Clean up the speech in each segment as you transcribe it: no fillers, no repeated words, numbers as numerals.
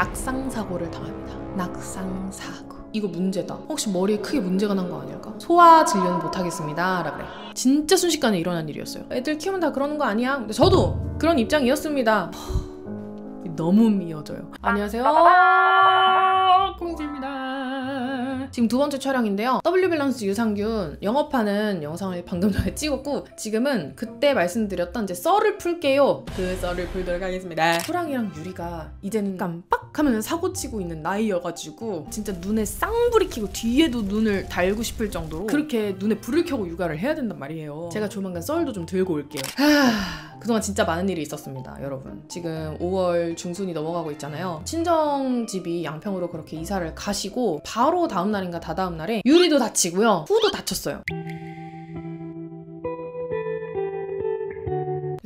낙상사고를 당합니다. 낙상사고. 이거 문제다. 혹시 머리에 크게 문제가 난 거 아닐까? 소화 진료는 못하겠습니다 라 그래. 진짜 순식간에 일어난 일이었어요. 애들 키우면 다 그러는 거 아니야? 근데 저도 그런 입장이었습니다. 너무 미어져요. 안녕하세요, 공주입니다. 지금 두 번째 촬영인데요. W밸런스 유산균 영업하는 영상을 방금 전에 찍었고, 지금은 그때 말씀드렸던 이제 썰을 풀게요. 그 썰을 풀도록 하겠습니다. 호랑이랑 유리가 이제는 깜빡하면 사고치고 있는 나이여가지고 진짜 눈에 쌍불이 켜고 뒤에도 눈을 달고 싶을 정도로 그렇게 눈에 불을 켜고 육아를 해야 된단 말이에요. 제가 조만간 썰도 좀 들고 올게요. 그동안 진짜 많은 일이 있었습니다, 여러분. 지금 5월 중순이 넘어가고 있잖아요. 친정집이 양평으로 그렇게 이사를 가시고 바로 다음 날인가 다다음 날에 유리도 다치고요, 후도 다쳤어요.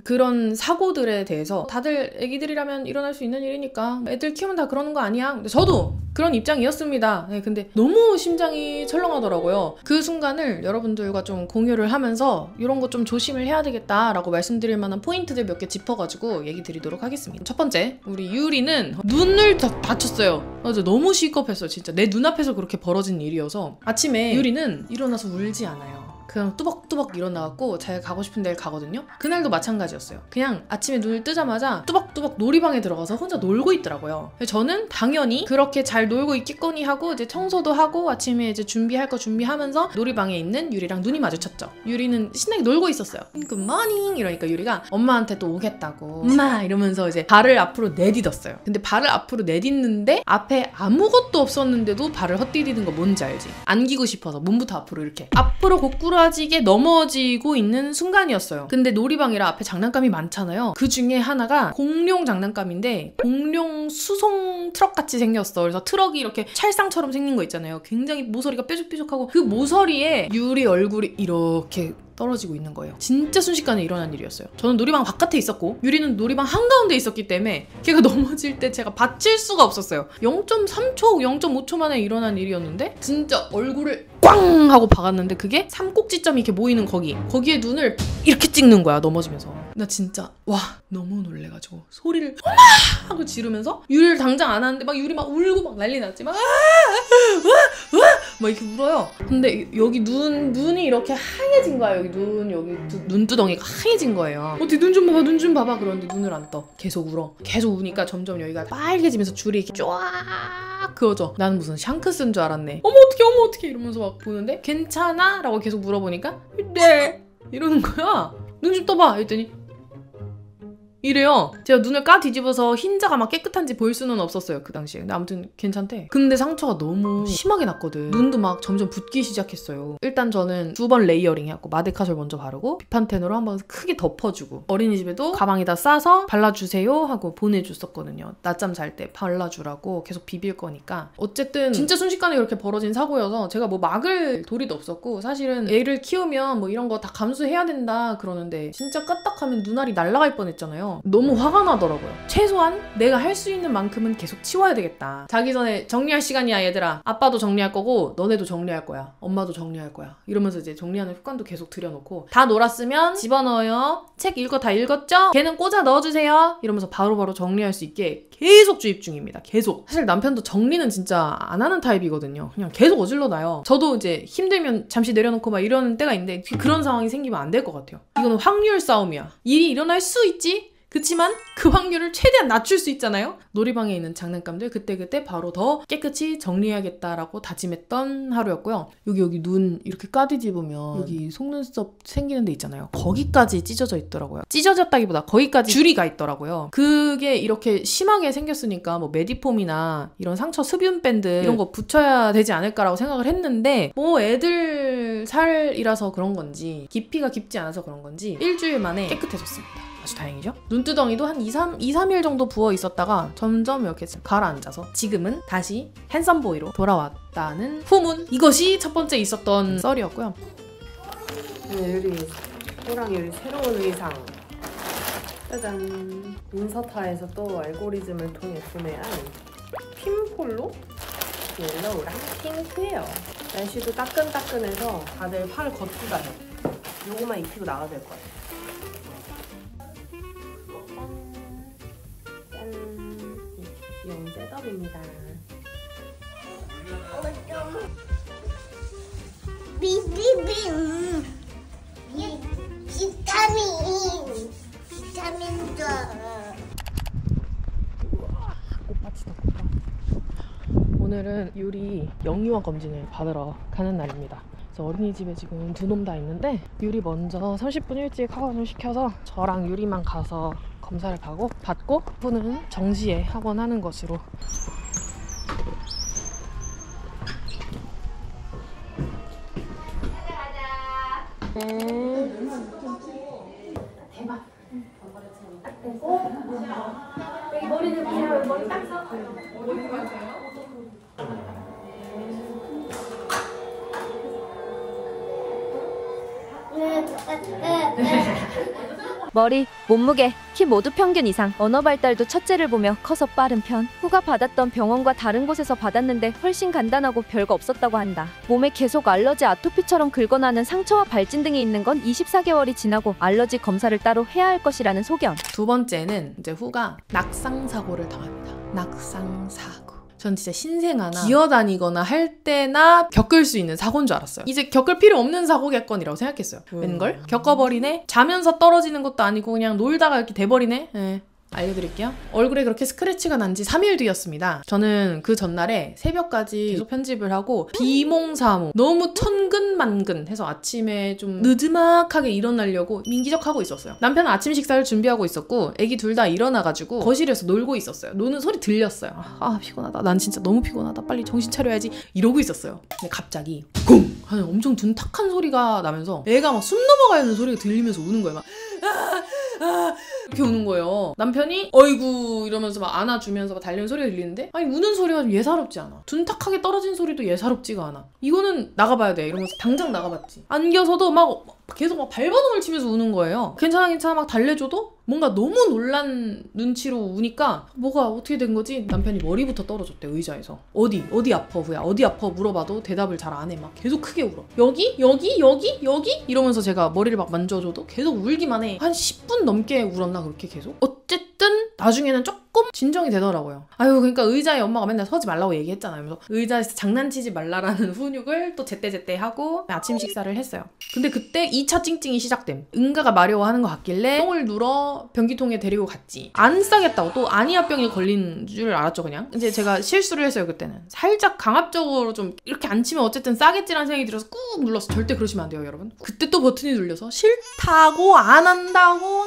그런 사고들에 대해서 다들 애기들이라면 일어날 수 있는 일이니까 애들 키우면 다 그러는 거 아니야? 근데 저도 그런 입장이었습니다. 네, 근데 너무 심장이 철렁하더라고요. 그 순간을 여러분들과 좀 공유를 하면서 이런 거 좀 조심을 해야 되겠다라고 말씀드릴 만한 포인트들 몇 개 짚어가지고 얘기 드리도록 하겠습니다. 첫 번째, 우리 유리는 눈을 다쳤어요. 맞아, 너무 시겁했어요. 진짜 내 눈앞에서 그렇게 벌어진 일이어서. 아침에 유리는 일어나서 울지 않아요. 그냥 뚜벅뚜벅 일어나갖고 자기가 가고 싶은 데를 가거든요. 그날도 마찬가지였어요. 그냥 아침에 눈을 뜨자마자 뚜벅뚜벅 놀이방에 들어가서 혼자 놀고 있더라고요. 저는 당연히 그렇게 잘 놀고 있겠거니 하고 이제 청소도 하고 아침에 이제 준비할 거 준비하면서 놀이방에 있는 유리랑 눈이 마주쳤죠. 유리는 신나게 놀고 있었어요. 굿모닝 이러니까 유리가 엄마한테 또 오겠다고 엄마 이러면서 이제 발을 앞으로 내딛었어요. 근데 발을 앞으로 내딛는데 앞에 아무것도 없었는데도 발을 헛디디는 거 뭔지 알지? 안기고 싶어서 몸부터 앞으로 이렇게 앞으로 고꾸라지게 넘어지고 있는 순간이었어요. 근데 놀이방이라 앞에 장난감이 많잖아요. 그 중에 하나가 공룡 장난감인데 공룡 수송 트럭같이 생겼어. 그래서 트럭이 이렇게 찰상처럼 생긴 거 있잖아요. 굉장히 모서리가 뾰족뾰족하고 그 모서리에 유리 얼굴이 이렇게 떨어지고 있는 거예요. 진짜 순식간에 일어난 일이었어요. 저는 놀이방 바깥에 있었고 유리는 놀이방 한가운데 있었기 때문에 걔가 넘어질 때 제가 받칠 수가 없었어요. 0.3초, 0.5초 만에 일어난 일이었는데 진짜 얼굴을 꽝 하고 박았는데 그게 삼꼭지점이 이렇게 모이는 거기에 눈을 이렇게 찍는 거야, 넘어지면서. 나 진짜 와 너무 놀래가지고 소리를 엄마 하고 지르면서 유리를 당장 안 하는데 막 유리 막 울고 막 난리 났지. 막 막 이렇게 울어요. 근데 여기 눈이 이렇게 하얘진 거야. 여기 눈두덩이가 하얘진 거예요. 어떻게 눈 좀 봐봐, 눈 좀 봐봐. 그런데 눈을 안 떠. 계속 울어. 계속 우니까 점점 여기가 빨개지면서 줄이 이렇게 쫙 그어져. 나는 무슨 샹크스인 줄 알았네. 어머 어떡해 이러면서 막 보는데 괜찮아? 라고 계속 물어보니까 네 이러는 거야. 눈 좀 떠봐 했더니 이래요. 제가 눈을 까 뒤집어서 흰자가 막 깨끗한지 보일 수는 없었어요, 그 당시에. 근데 아무튼 괜찮대. 근데 상처가 너무 심하게 났거든. 눈도 막 점점 붓기 시작했어요. 일단 저는 2번 레이어링 해갖고 마데카솔 먼저 바르고 비판텐으로 한번 크게 덮어주고 어린이집에도 가방에다 싸서 발라주세요 하고 보내줬었거든요. 낮잠 잘 때 발라주라고. 계속 비빌 거니까. 어쨌든 진짜 순식간에 그렇게 벌어진 사고여서 제가 뭐 막을 도리도 없었고, 사실은 애를 키우면 뭐 이런 거 다 감수해야 된다 그러는데 진짜 까딱하면 눈알이 날아갈 뻔했잖아요. 너무 화가 나더라고요. 최소한 내가 할 수 있는 만큼은 계속 치워야 되겠다. 자기 전에 정리할 시간이야 얘들아. 아빠도 정리할 거고 너네도 정리할 거야. 엄마도 정리할 거야. 이러면서 이제 정리하는 습관도 계속 들여놓고, 다 놀았으면 집어넣어요. 책 읽어 다 읽었죠? 걔는 꽂아 넣어주세요. 이러면서 바로바로 정리할 수 있게 계속 주입 중입니다. 계속. 사실 남편도 정리는 진짜 안 하는 타입이거든요. 그냥 계속 어질러 놔요. 저도 이제 힘들면 잠시 내려놓고 막 이러는 때가 있는데 그런 상황이 생기면 안 될 것 같아요. 이거는 확률 싸움이야. 일이 일어날 수 있지? 그치만 그 확률을 최대한 낮출 수 있잖아요? 놀이방에 있는 장난감들 그때그때 바로 더 깨끗이 정리해야겠다라고 다짐했던 하루였고요. 여기 눈 이렇게 까뒤집으면 여기 속눈썹 생기는 데 있잖아요. 거기까지 찢어져 있더라고요. 찢어졌다기보다 거기까지 줄이 가 있더라고요. 그게 이렇게 심하게 생겼으니까 뭐 메디폼이나 이런 상처 흡연 밴드 이런 거 붙여야 되지 않을까라고 생각을 했는데 뭐 애들 살이라서 그런 건지 깊이가 깊지 않아서 그런 건지 일주일 만에 깨끗해졌습니다. 아주 다행이죠? 눈두덩이도 한 2-3일 정도 부어 있었다가 점점 이렇게 가라앉아서 지금은 다시 핸섬보이로 돌아왔다는 후문. 이것이 첫 번째 있었던 썰이었고요. 네, 유리 호랑 유리 새로운 의상 짜잔. 인서타에서 또 알고리즘을 통해 구매한 핀폴로 옐로우랑 핑크예요. 날씨도 따끈따끈해서 다들 팔을 걷기가 해. 요거만 입히고 나가야 될 것 같아요. 짠! 영재가 떡입니다. 비타민도. 꽃밭이다, 꽃밭. 오늘은 유리 영유아 검진을 받으러 가는 날입니다. 그래서 어린이집에 지금 두 놈 다 있는데 유리 먼저 30분 일찍 학원을 시켜서 저랑 유리만 가서 검사를 받고 후는 정시에 학원하는 것으로. 대박. 여기 머리를 보세요. 여기 머리 딱 서. 어디 가세요? 머리, 몸무게, 키 모두 평균 이상. 언어 발달도 첫째를 보며 커서 빠른 편. 후가 받았던 병원과 다른 곳에서 받았는데 훨씬 간단하고 별거 없었다고 한다. 몸에 계속 알러지, 아토피처럼 긁어나는 상처와 발진 등이 있는 건 24개월이 지나고 알러지 검사를 따로 해야 할 것이라는 소견. 두 번째는 이제 후가 낙상사고를 당합니다. 낙상사고. 전 진짜 신생아나 기어다니거나 할 때나 겪을 수 있는 사고인 줄 알았어요. 이제 겪을 필요 없는 사고겠거니라고 생각했어요. 웬걸? 겪어버리네? 자면서 떨어지는 것도 아니고 그냥 놀다가 이렇게 돼버리네? 네. 알려드릴게요. 얼굴에 그렇게 스크래치가 난 지 3일 뒤였습니다. 저는 그 전날에 새벽까지 계속 편집을 하고 비몽사몽 너무 천근만근 해서 아침에 좀 느지막하게 일어나려고 민기적하고 있었어요. 남편은 아침 식사를 준비하고 있었고 애기 둘 다 일어나가지고 거실에서 놀고 있었어요. 노는 소리 들렸어요. 아 피곤하다. 난 진짜 너무 피곤하다. 빨리 정신 차려야지. 이러고 있었어요. 근데 갑자기 쿵! 하는 엄청 둔탁한 소리가 나면서 애가 막 숨 넘어가는 소리가 들리면서 우는 거예요. 막 이렇게 우는 거예요. 남편이 어이구 이러면서 막 안아주면서 막 달리는 소리가 들리는데 아니 우는 소리가 좀 예사롭지 않아. 둔탁하게 떨어진 소리도 예사롭지가 않아. 이거는 나가봐야 돼 이러면서 당장 나가봤지. 안겨서도 막 계속 막 발버둥을 치면서 우는 거예요. 괜찮아 막 달래줘도 뭔가 너무 놀란 눈치로 우니까 뭐가 어떻게 된 거지? 남편이 머리부터 떨어졌대 의자에서. 어디 아파 후야 어디 아파 물어봐도 대답을 잘 안 해. 막 계속 크게 울어. 여기 이러면서 제가 머리를 막 만져줘도 계속 울기만 해. 한 10분 넘게 울었나 그렇게 계속. 어쨌든 나중에는 조금 진정이 되더라고요. 아유 그러니까 의자에 엄마가 맨날 서지 말라고 얘기했잖아요. 그래서 의자에서 장난치지 말라라는 훈육을 또 제때 하고 아침 식사를 했어요. 근데 그때 2차 찡찡이 시작됨. 응가가 마려워하는 것 같길래 똥을 눌어 변기통에 데리고 갔지. 안 싸겠다고. 또 아니아병이 걸린 줄 알았죠 그냥. 이제 제가 실수를 했어요 그때는. 살짝 강압적으로 좀 이렇게 안 치면 어쨌든 싸겠지라는 생각이 들어서 꾹 눌렀어. 절대 그러시면 안 돼요 여러분. 그때 또 버튼이 눌려서 싫다고 안 한다고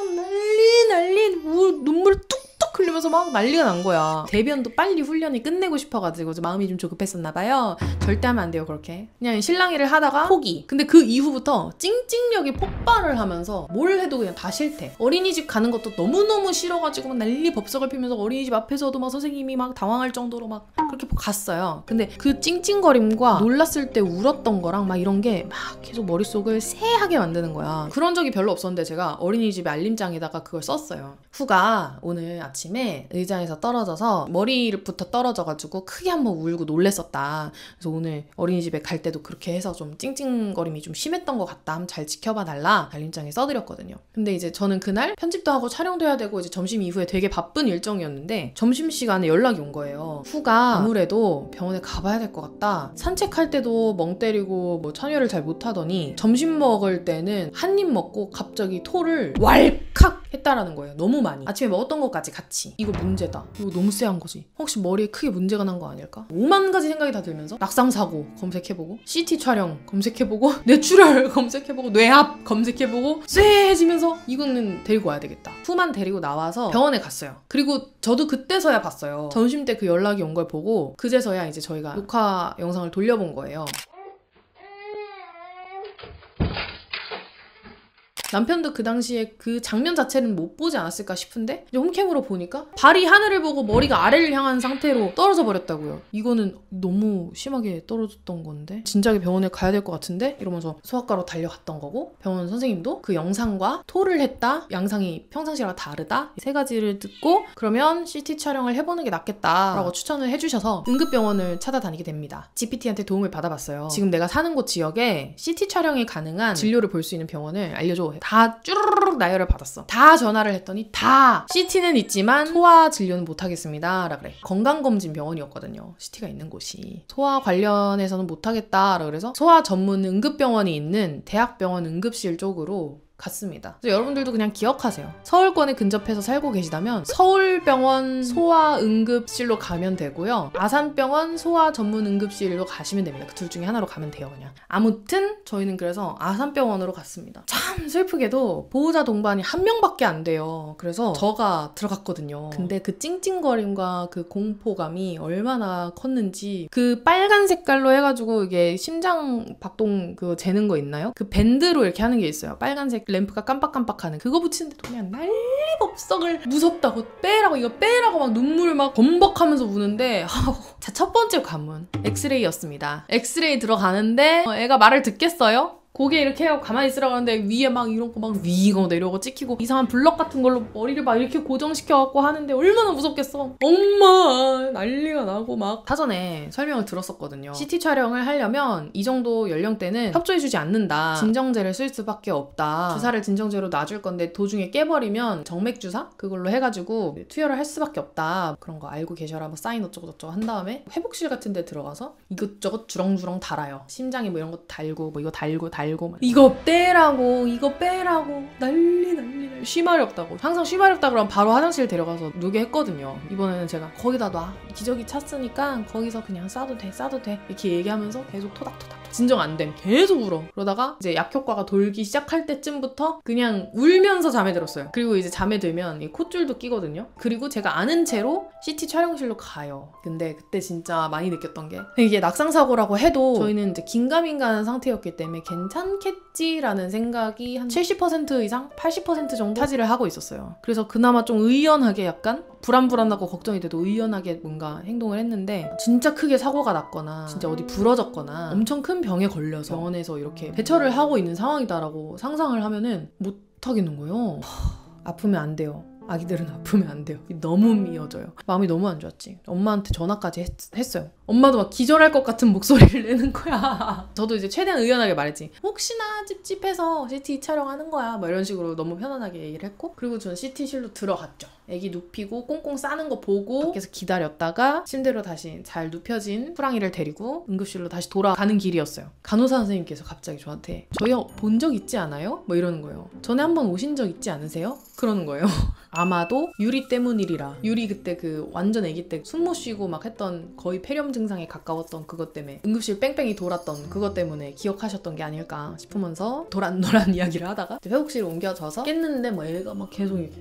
난리 눈물을 뚝뚝 흘리면서 막 난리가 난 거야. 대변도 빨리 훈련이 끝내고 싶어가지고 마음이 좀 조급했었나봐요. 절대 하면 안 돼요 그렇게. 그냥 실랑이를 하다가 포기. 근데 그 이후부터 찡찡력이 폭발을 하면서 뭘 해도 그냥 다 싫대. 어린이집 가는 것도 너무너무 싫어가지고 막 난리 법석을 피면서 어린이집 앞에서도 막 선생님이 막 당황할 정도로 막 그렇게 갔어요. 근데 그 찡찡거림과 놀랐을 때 울었던 거랑 막 이런 게 막 계속 머릿속을 새하게 만드는 거야. 그런 적이 별로 없었는데 제가 어린이집에 알림장에다가 그걸 썼어요. 후가 오늘 아침에 의자에서 떨어져서 머리부터 떨어져가지고 크게 한번 울고 놀랬었다. 그래서 오늘 어린이집에 갈 때도 그렇게 해서 좀 찡찡거림이 좀 심했던 것 같다. 한번 잘 지켜봐 달라 알림장에 써드렸거든요. 근데 이제 저는 그날 편집도 하고 촬영도 해야 되고 이제 점심 이후에 되게 바쁜 일정이었는데 점심시간에 연락이 온 거예요. 후가 아무래도 병원에 가봐야 될 것 같다. 산책할 때도 멍 때리고 뭐 찬열을 잘 못하더니 점심 먹을 때는 한 입 먹고 갑자기 토를 왈칵 했다라는 거예요. 너무 많이. 아침에 먹었던 것까지 같이. 이거 문제다. 이거 너무 쎄한 거지. 혹시 머리에 크게 문제가 난 거 아닐까? 5만 가지 생각이 다 들면서 낙상사고 검색해보고 CT 촬영 검색해보고 뇌출혈 검색해보고 뇌압 검색해보고 쎄해지면서 이거는 데리고 와야 되겠다. 후만 데리고 나와서 병원에 갔어요. 그리고 저도 그때서야 봤어요. 점심 때 그 연락이 온 걸 보고 그제서야 이제 저희가 녹화 영상을 돌려본 거예요. 남편도 그 당시에 그 장면 자체는 못 보지 않았을까 싶은데 이제 홈캠으로 보니까 발이 하늘을 보고 머리가 아래를 향한 상태로 떨어져 버렸다고요. 이거는 너무 심하게 떨어졌던 건데 진작에 병원에 가야 될 것 같은데 이러면서 소아과로 달려갔던 거고 병원 선생님도 그 영상과 토를 했다, 양상이 평상시랑 다르다 이 세 가지를 듣고 그러면 CT 촬영을 해보는 게 낫겠다라고 추천을 해주셔서 응급병원을 찾아다니게 됩니다. GPT한테 도움을 받아봤어요. 지금 내가 사는 곳 지역에 CT 촬영이 가능한 진료를 볼 수 있는 병원을 알려줘 다 쭈르륵 나열을 받았어. 다 전화를 했더니 다 CT는 있지만 소아 진료는 못하겠습니다 라 그래. 건강검진 병원이었거든요. CT가 있는 곳이. 소아 관련해서는 못하겠다 라 그래서 소아 전문 응급병원이 있는 대학병원 응급실 쪽으로 갔습니다. 그래서 여러분들도 그냥 기억하세요. 서울권에 근접해서 살고 계시다면 서울병원 소아응급실로 가면 되고요. 아산병원 소아전문응급실로 가시면 됩니다. 그 둘 중에 하나로 가면 돼요. 그냥. 아무튼 저희는 그래서 아산병원으로 갔습니다. 참 슬프게도 보호자 동반이 한 명밖에 안 돼요. 그래서 저가 들어갔거든요. 근데 그 찡찡거림과 그 공포감이 얼마나 컸는지 그 빨간 색깔로 해가지고 이게 심장 박동 그거 재는 거 있나요? 그 밴드로 이렇게 하는 게 있어요. 빨간색 램프가 깜빡깜빡하는 그거 붙이는데도 그냥 난리법석을 무섭다고 빼라고 이거 빼라고 막 눈물 막 범벅하면서 우는데 자, 첫 번째 관문 엑스레이였습니다. 엑스레이 들어가는데 애가 말을 듣겠어요? 고개 이렇게 하고 가만히 있으라고 하는데 위에 막 이런 거 막 위거나 이러고 찍히고 이상한 블럭 같은 걸로 머리를 막 이렇게 고정시켜갖고 하는데 얼마나 무섭겠어. 엄마 난리가 나고 막 사전에 설명을 들었었거든요. CT 촬영을 하려면 이 정도 연령대는 협조해주지 않는다. 진정제를 쓸 수밖에 없다. 주사를 진정제로 놔줄 건데 도중에 깨버리면 정맥주사? 그걸로 해가지고 투여를 할 수밖에 없다. 그런 거 알고 계셔라 뭐 사인 어쩌고저쩌고 한 다음에 회복실 같은 데 들어가서 이것저것 주렁주렁 달아요. 심장에 뭐 이런 거 달고 뭐 이거 달고 이거 빼라고 이거 빼라고 난리 쉬말이 없다고. 항상 쉬말이 없다 그러면 바로 화장실 데려가서 누게 했거든요. 이번에는 제가 거기다 놔 기저귀 찼으니까 거기서 그냥 싸도 돼 이렇게 얘기하면서 계속 토닥토닥 진정 안 됨. 계속 울어. 그러다가 이제 약효과가 돌기 시작할 때쯤부터 그냥 울면서 잠에 들었어요. 그리고 이제 잠에 들면 이 콧줄도 끼거든요. 그리고 제가 아는 채로 CT 촬영실로 가요. 근데 그때 진짜 많이 느꼈던 게 이게 낙상사고라고 해도 저희는 이제 긴가민가한 상태였기 때문에 괜찮겠지라는 생각이 한 70% 이상? 80% 정도 차지를 하고 있었어요. 그래서 그나마 좀 의연하게 약간 불안불안하고 걱정이 돼도 의연하게 뭔가 행동을 했는데 진짜 크게 사고가 났거나 진짜 어디 부러졌거나 엄청 큰 병에 걸려서 병원에서 이렇게 대처를 하고 있는 상황이다라고 상상을 하면은 못 하겠는 거예요. 아프면 안 돼요. 아기들은 아프면 안 돼요. 너무 미어져요. 마음이 너무 안 좋았지. 엄마한테 전화까지 했어요. 엄마도 막 기절할 것 같은 목소리를 내는 거야. 저도 이제 최대한 의연하게 말했지. 혹시나 찝찝해서 CT 촬영하는 거야. 막 이런 식으로 너무 편안하게 얘기를 했고 그리고 저는 CT실로 들어갔죠. 애기 눕히고 꽁꽁 싸는 거 보고 밖에서 기다렸다가 침대로 다시 잘 눕혀진 후랑이를 데리고 응급실로 다시 돌아가는 길이었어요. 간호사 선생님께서 갑자기 저한테 저희 본 적 있지 않아요? 뭐 이러는 거예요. 전에 한번 오신 적 있지 않으세요? 그러는 거예요. 아마도 유리 때문이리라. 유리 그때 그 완전 아기 때 숨 못 쉬고 막 했던 거의 폐렴 증상에 가까웠던 그것 때문에 응급실 뺑뺑이 돌았던 그것 때문에 기억하셨던 게 아닐까 싶으면서 도란도란 이야기를 하다가 회복실에 옮겨져서 깼는데 뭐 애가 막 계속 이렇게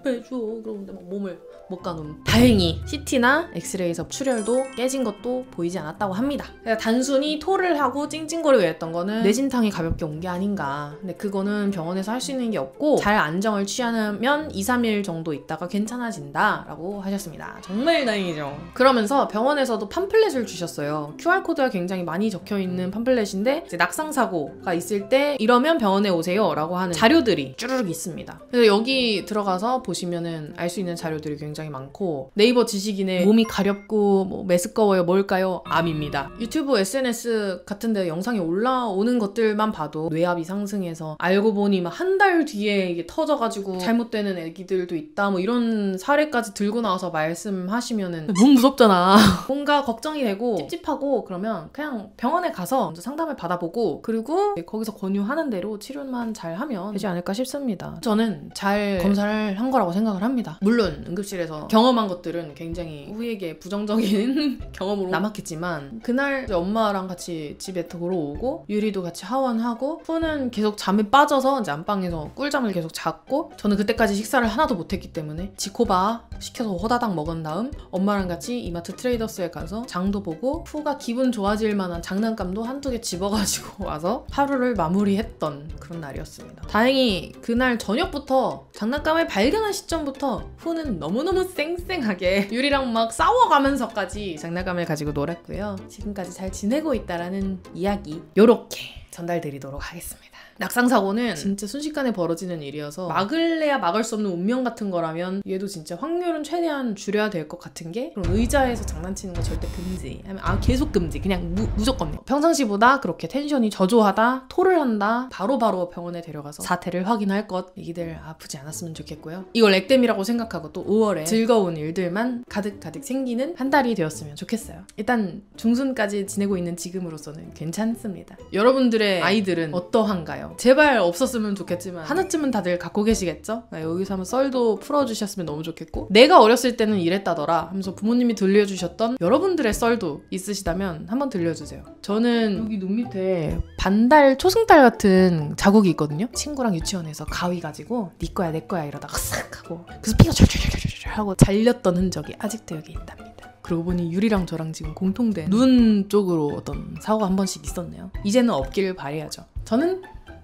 빼줘 그러는데 막 몸을 못 가놓은. 다행히 CT나 엑스레이에서 출혈도 깨진 것도 보이지 않았다고 합니다. 그러니까 단순히 토를 하고 찡찡거리고 했던 거는 뇌진탕이 가볍게 온 게 아닌가. 근데 그거는 병원에서 할 수 있는 게 없고 잘 안정을 취하면 2-3일 정도 있다가 괜찮아진다 라고 하셨습니다. 정말 다행이죠. 그러면서 병원에서도 팜플렛을 주셨어요. QR코드가 굉장히 많이 적혀있는 팜플렛인데 이제 낙상사고가 있을 때 이러면 병원에 오세요 라고 하는 자료들이 쭈르륵 있습니다. 그래서 여기 들어가서 보시면은 알 수 있는 자료들이 굉장히 많고 네이버 지식인의 몸이 가렵고 뭐 메스꺼워요 뭘까요? 암입니다. 유튜브 SNS 같은 데 영상이 올라오는 것들만 봐도 뇌압이 상승해서 알고 보니 막 한 달 뒤에 이게 터져가지고 잘못되는 애기들도 있다 뭐 이런 사례까지 들고 나와서 말씀하시면은 너무 무섭잖아. 뭔가 걱정이 되고 찝찝하고 그러면 그냥 병원에 가서 먼저 상담을 받아보고 그리고 거기서 권유하는 대로 치료만 잘 하면 되지 않을까 싶습니다. 저는 잘 검사를 한 거라고 생각을 합니다. 물론 응급실에서 경험한 것들은 굉장히 후에게 부정적인 경험으로 남았겠지만 그날 이제 엄마랑 같이 집에 돌아오고 유리도 같이 하원하고 후는 계속 잠에 빠져서 이제 안방에서 꿀잠을 계속 잤고 저는 그때까지 식사를 하나도 못했기 때문에 지코바 시켜서 호다닥 먹은 다음 엄마랑 같이 이마트 트레이더스에 가서 장도 보고 후가 기분 좋아질 만한 장난감도 한두 개 집어가지고 와서 하루를 마무리했던 그런 날이었습니다. 다행히 그날 저녁부터 장난감을 발견한 시점부터 후는 너무너무 쌩쌩하게 유리랑 막 싸워가면서까지 장난감을 가지고 놀았고요. 지금까지 잘 지내고 있다라는 이야기 요렇게 전달드리도록 하겠습니다. 낙상사고는 진짜 순식간에 벌어지는 일이어서 막을래야 막을 수 없는 운명 같은 거라면 얘도 진짜 확률은 최대한 줄여야 될 것 같은 게, 그럼 의자에서 장난치는 거 절대 금지, 계속 금지, 그냥 무조건. 평상시보다 그렇게 텐션이 저조하다, 토를 한다, 바로바로 병원에 데려가서 사태를 확인할 것. 애기들 아프지 않았으면 좋겠고요. 이걸 액땜이라고 생각하고 또 5월에 즐거운 일들만 가득가득 생기는 한 달이 되었으면 좋겠어요. 일단 중순까지 지내고 있는 지금으로서는 괜찮습니다. 여러분들의 아이들은 어떠한가요? 제발 없었으면 좋겠지만 하나쯤은 다들 갖고 계시겠죠? 여기서 한번 썰도 풀어주셨으면 너무 좋겠고, 내가 어렸을 때는 이랬다더라 하면서 부모님이 들려주셨던 여러분들의 썰도 있으시다면 한번 들려주세요. 저는 여기 눈 밑에 반달 초승달 같은 자국이 있거든요. 친구랑 유치원에서 가위 가지고 네 거야 내 거야 이러다가 싹 하고, 그래서 피가 촤촤촤촤 하고 잘렸던 흔적이 아직도 여기 있답니다. 그러고 보니 유리랑 저랑 지금 공통된 눈 쪽으로 어떤 사고가 한 번씩 있었네요. 이제는 없기를 바라야죠. 저는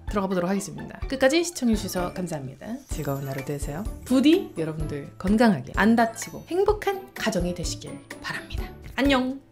들어가 보도록 하겠습니다. 끝까지 시청해주셔서 감사합니다. 즐거운 하루 되세요. 부디 여러분들 건강하게 안 다치고 행복한 가정이 되시길 바랍니다. 안녕!